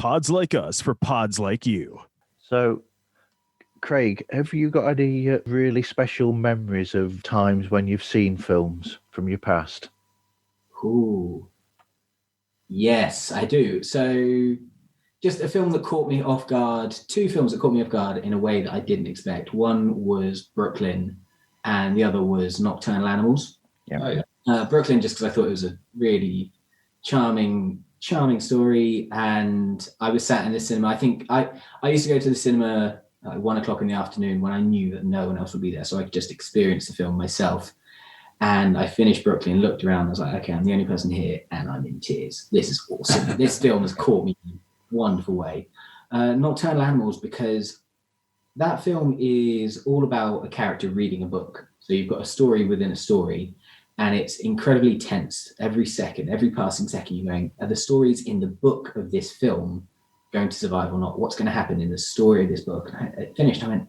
Pods like us for pods like you. So, Craig, have you got any really special memories of times when you've seen films from your past? Ooh. Yes, I do. So just a film that caught me off guard, two films that caught me off guard in a way that I didn't expect. One was Brooklyn and the other was Nocturnal Animals. Yeah. Oh, yeah. Brooklyn, just because I thought it was a really charming story. And I was sat in the cinema. I think I used to go to the cinema at 1 o'clock in the afternoon when I knew that no one else would be there. So I could just experience the film myself. And I finished Brooklyn, looked around, I was like, okay, I'm the only person here and I'm in tears. This is awesome. This film has caught me in a wonderful way. Nocturnal Animals, because that film is all about a character reading a book. So you've got a story within a story, and it's incredibly tense. Every second, every passing second, you're going, are the stories in the book of this film going to survive or not? What's going to happen in the story of this book? And I finished, I went,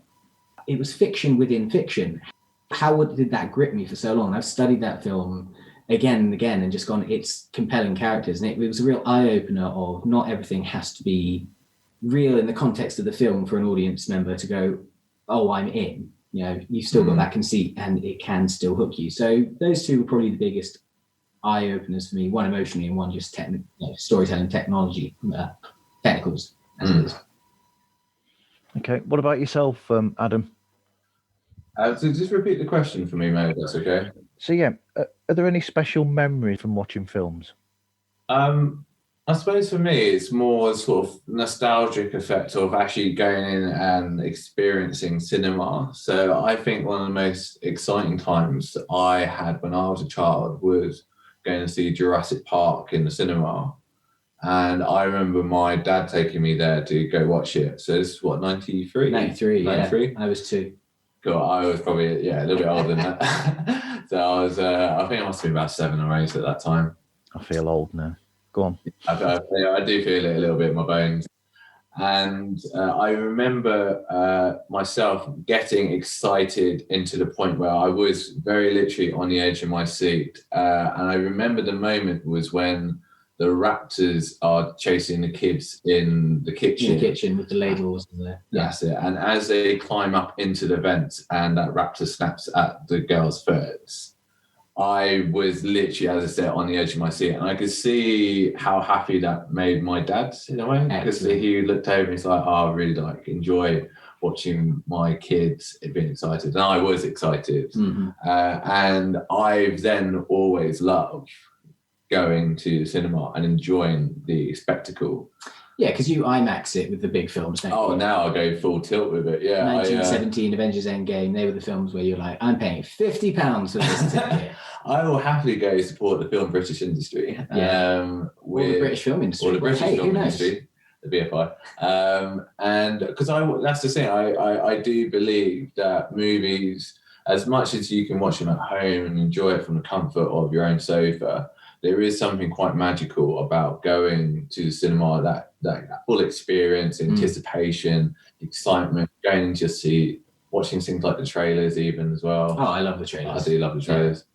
it was fiction within fiction. How did that grip me for so long? I've studied that film again and again and just gone, it's compelling characters. And it was a real eye-opener of not everything has to be real in the context of the film for an audience member to go, oh, I'm in. You know, you've still got that conceit and it can still hook you. So those two were probably the biggest eye-openers for me, one emotionally and one just storytelling technology, technicals, as it is. Okay, what about yourself, Adam? So just repeat the question for me, mate, if that's okay. So yeah, are there any special memories from watching films? I suppose for me, it's more a sort of nostalgic effect of actually going in and experiencing cinema. So I think one of the most exciting times I had when I was a child was going to see Jurassic Park in the cinema. And I remember my dad taking me there to go watch it. So this is what, 93? 93, yeah. I was 2. God, I was probably, a little bit older than that. So I was, I think I must have been about 7 or 8 at that time. I feel old now. Go on. I do feel it a little bit in my bones. And I remember myself getting excited into the point where I was very literally on the edge of my seat. And I remember the moment was when the raptors are chasing the kids in the kitchen. In the kitchen with the ladles in there. That's it. And as they climb up into the vents and that raptor snaps at the girl's face, I was literally, as I said, on the edge of my seat, and I could see how happy that made my dad in a way, because he looked over and he's like, oh, I really enjoy watching my kids being excited, and I was excited. And I've then always loved going to the cinema and enjoying the spectacle. Yeah, because you IMAX it with the big films, don't you? Oh, now I go full tilt with it, yeah. 1917, Avengers Endgame, they were the films where you're like, I'm paying £50 for this ticket. I will happily go support the film British industry. Or the British film industry. Or the British film who knows? industry, the BFI. And because that's the thing, I do believe that movies, as much as you can watch them at home and enjoy it from the comfort of your own sofa, there is something quite magical about going to the cinema, that full experience, anticipation, excitement, going into your seat, watching things like the trailers even as well. Oh, I love the trailers. I do love the trailers. Yeah.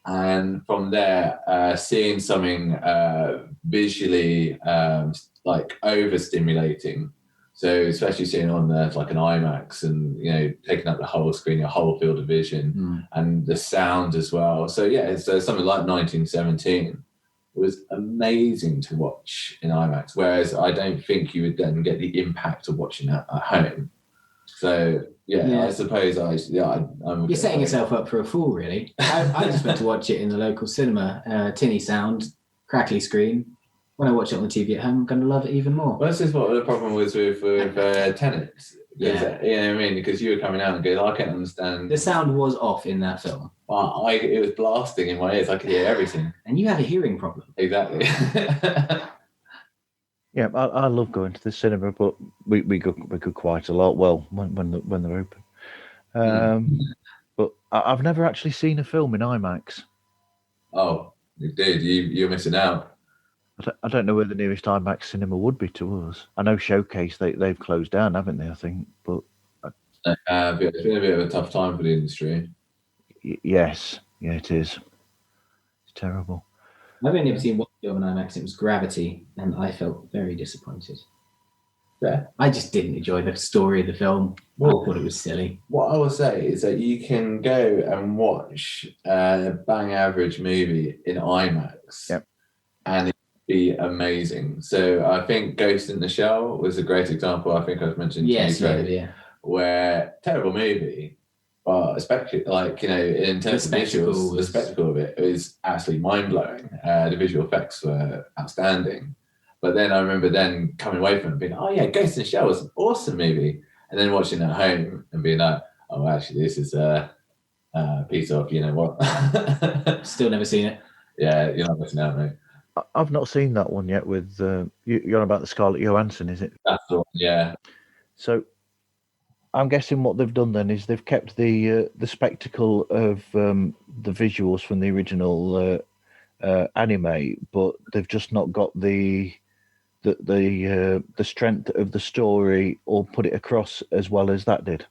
And from there, seeing something visually like overstimulating. So especially seeing on like an IMAX and, you know, taking up the whole screen, your whole field of vision and the sound as well. So yeah, so something like 1917 was amazing to watch in IMAX, whereas I don't think you would then get the impact of watching that at home. So yeah. I suppose I'm You're setting yourself up for a fool, really. I just went to watch it in the local cinema, tinny sound, crackly screen. When I watch it on the TV at home, I'm going to love it even more. Well, this is what the problem was with Tenet. Yeah. You know what I mean? Because you were coming out and going, I can't understand. The sound was off in that film. It was blasting in my ears. I could hear everything. And you have a hearing problem. Exactly. Yeah, I love going to the cinema, but we go quite a lot. Well, when they're open. But I've never actually seen a film in IMAX. Oh, you did. You're missing out. I don't know where the nearest IMAX cinema would be to us. I know Showcase, they've closed down, haven't they, I think? But it's been a bit of a tough time for the industry. Yes. Yeah, it is. It's terrible. I've only ever seen one film in IMAX. It was Gravity, and I felt very disappointed. Yeah. I just didn't enjoy the story of the film. Well, I thought it was silly. what I will say is that you can go and watch a bang average movie in IMAX, Yep. and it'd be amazing. So I think Ghost in the Shell was a great example. I think I've mentioned Yes, to you, yeah, Craig, yeah. where terrible movie, but especially like in terms of visuals, the spectacle of it is absolutely mind blowing. The visual effects were outstanding. But then I remember then coming away from it being, oh yeah, Ghost in the Shell was an awesome movie. And then watching it at home and being like, oh, actually, this is a piece of, you know what? Still never seen it. Yeah, you're not missing out, mate. I've not seen that one yet. With you're on about the Scarlett Johansson, is it? That's the one, yeah. So I'm guessing what they've done then is they've kept the spectacle of the visuals from the original anime, but they've just not got the strength of the story or put it across as well as that did.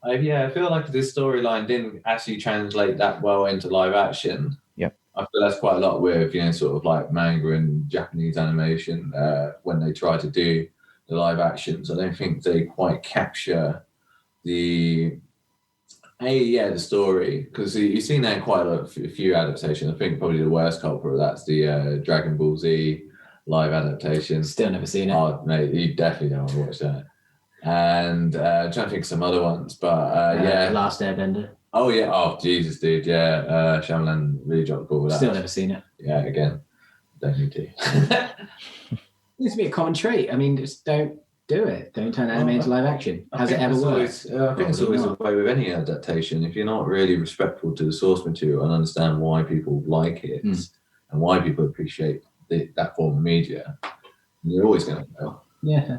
I feel like this storyline didn't actually translate that well into live action. Yeah. I feel that's quite a lot with, sort of like manga and Japanese animation when they try to do the live actions. I don't think they quite capture the story, because you've seen that in quite a few adaptations. I think probably the worst culprit of that's the Dragon Ball Z live adaptation. Still never seen it. Oh, mate, you definitely don't want to watch that. And I'm trying to think of some other ones, but The Last Airbender. Oh, yeah. Oh, Jesus, dude. Yeah. Shyamalan really dropped the ball with that. Still never seen it. Yeah, again, don't need to. Needs to be a common trait. I mean, just don't do it. Don't turn anime into live action. Has it ever worked? I think it's always the way with any adaptation. If you're not really respectful to the source material and understand why people like it and why people appreciate that form of media, you're always going to fail. Yeah.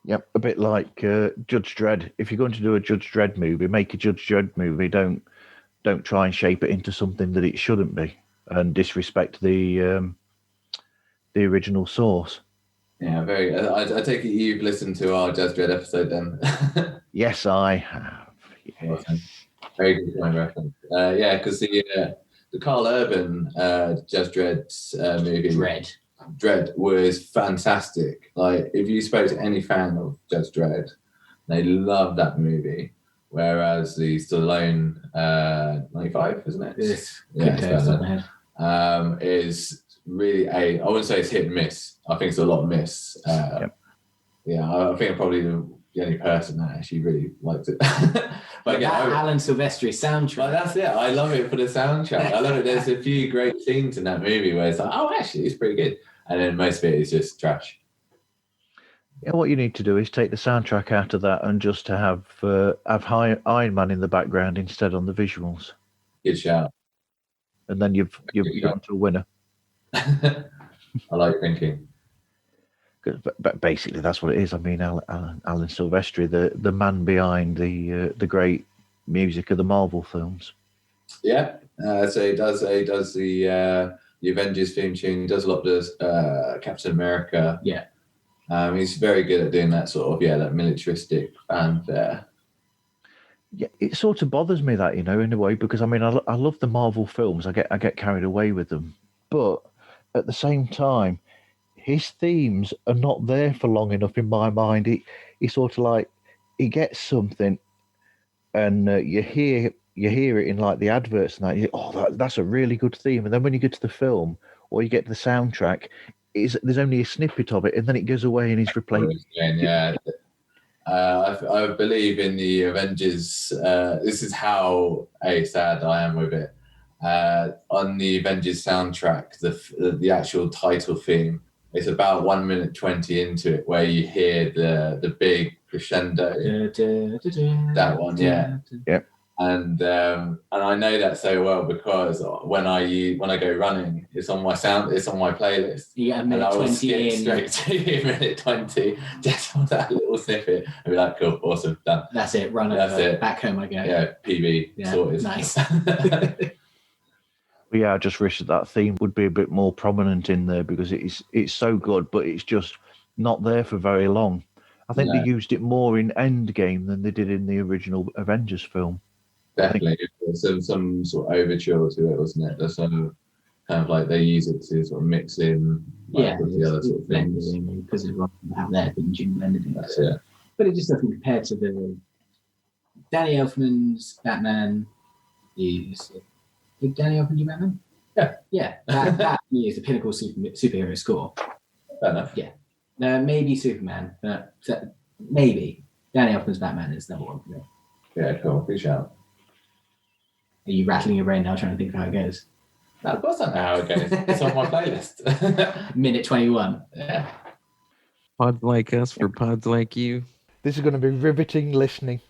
Yep, a bit like Judge Dredd. If you're going to do a Judge Dredd movie, make a Judge Dredd movie. Don't try and shape it into something that it shouldn't be and disrespect the original source. Yeah, very. I take it you've listened to our Judge Dredd episode then. Yes, I have. Yes. Very good point reference. Yeah, because the Carl Urban Judge Dredd movie Dredd was fantastic. Like, if you spoke to any fan of Judge Dredd, they loved that movie. Whereas the Stallone 95, isn't it? Yes. Yeah, is really I wouldn't say it's hit and miss. I think it's a lot of miss. Yeah, I think I'm probably the only person that actually really liked it. But again, Alan Silvestri soundtrack. Well, that's it. I love it for the soundtrack. I love it. There's a few great scenes in that movie where it's like, oh, actually, it's pretty good. And then most of it is just trash. Yeah, what you need to do is take the soundtrack out of that and just to have Iron Man in the background instead on the visuals. Good shout. And then you've gone to a winner. I like thinking. But basically, that's what it is. I mean, Alan Silvestri, the man behind the great music of the Marvel films. Yeah, so he does the Avengers theme tune. He does a lot of Captain America. Yeah, he's very good at doing that sort of that militaristic fanfare. Yeah, it sort of bothers me that, in a way, because I mean, I love the Marvel films. I get carried away with them, but at the same time, his themes are not there for long enough in my mind. He sort of like he gets something, and you hear it in like the adverts and that. That's a really good theme. And then when you get to the film or you get to the soundtrack, there's only a snippet of it, and then it goes away and he's replaced. Yeah, I believe in the Avengers. This is how sad I am with it. On the Avengers soundtrack, the actual title theme. It's about 1 minute 20 into it where you hear the big crescendo. That one, yeah. Yep. And I know that so well because when I go running, it's on my playlist. You get a minute 20 in. Straight to minute 20, just on that little snippet. And be like, cool, awesome, done. That's it, run That's over, it. Back home I go. Yeah, PB, sorted. Nice. But yeah, I just wish that theme would be a bit more prominent in there because it's so good, but it's just not there for very long. I think they used it more in Endgame than they did in the original Avengers film. Definitely, some sort of overture to it, wasn't it? So kind of like they use it to sort of mix in with the other sort of things. because of what they have there, binging blended in. That's it. But it just doesn't compare to the Danny Elfman's Batman. Did Danny Elfman do Batman? Yeah. That to me is the pinnacle superhero score. Fair enough. Yeah. Maybe Superman, but maybe Danny Elfman's Batman is number one for me. Yeah, cool. Good shout. Are you rattling your brain now trying to think of how it goes? Of course I know how it goes. It's on my playlist. Minute 21. Yeah. Pods like us for pods like you. This is going to be riveting listening.